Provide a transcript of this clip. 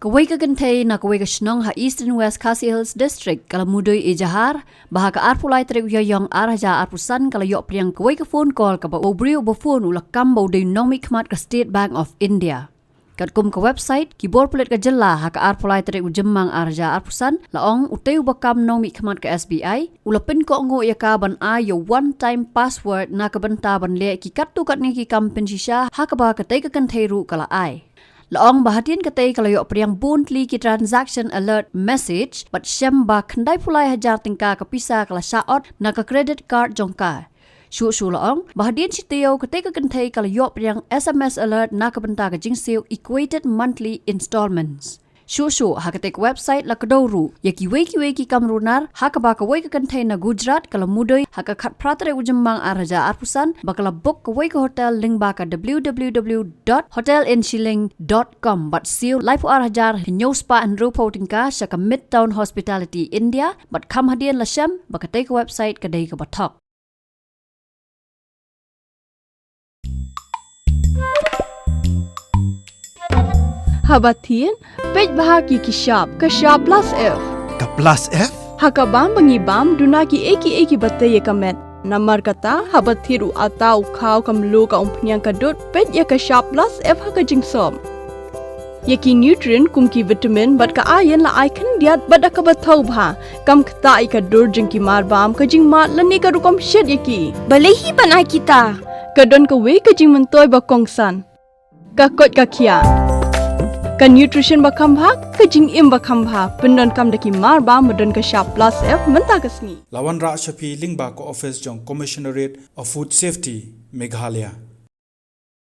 Kawai ka Kynthei na kawai ka Shillong ha East and West Khasi Hills District kala mudoi Hajar baha ka arpulai trek uyayong Hajar arpusan kala yok priang kawai ka phone call ka ba obriu ba phone ulakam ba udai nomi khmat ka State Bank of India. Kat kum ka website kibor pelet ka jela ha ka arpulai trek ujemang Hajar arpusan laong uteu bakam nomi khmat ka SBI ulapin ko ngo ya ka ban a yo one time password na ka banta ban le ki kat tu kat ni ki kam pen Shah ha ka ba ka tei ka Kynthei ru kala ai. Laong bahatian katay kalayok priang buntli ki transaction alert message but syam ba kandai pulai Hajar Tyngka ka Pisa kala Shah na ka credit card jongka. Shu laong bahatian si Teo katay ka Kynthei kalayok priang SMS alert na ka benta ka jingsiu equated monthly installments. Shu ha katay ka website la kadawru ya kiwe ki kamrunar ha ka ba kawai ka Kynthei na Gujarat kala mudoy ha ka khat pratare ujemang Hajar arpusan bakala book kawai ka hotel link ba ka www.hotelinshilling.com but siu life Hajar hinyo spa and rupo Tyngka sa ka Midtown Hospitality India but kam hadian la syam ba katay ka website kadai ka batok. Habatin, pej bahagi ki Shah plus F. Ka plus F? Hakabam bangibam dunaki eki batay kamet. Namar kata habatiru atau kau kamlu ka umpnyang kadut pej ya ka Shah plus F haka jingsom. Yaki nutrient kumki vitamin bat ka ayan la icon diat bat ka batau bha kam kta ka dur jingki marbam ka jingma lani ka rukom shed yaki. Balehi banai kita. Kadon ka we ka jing mentoy ba kongsan. Ka kot ka kia. Ka nutrition bakam bha ka jing im bakam bha pendon kam daki marba medon ka Shah plus F menta kasni Lawan Ra Shapi Lingba ko office jong Commissionerate of Food Safety Meghalaya.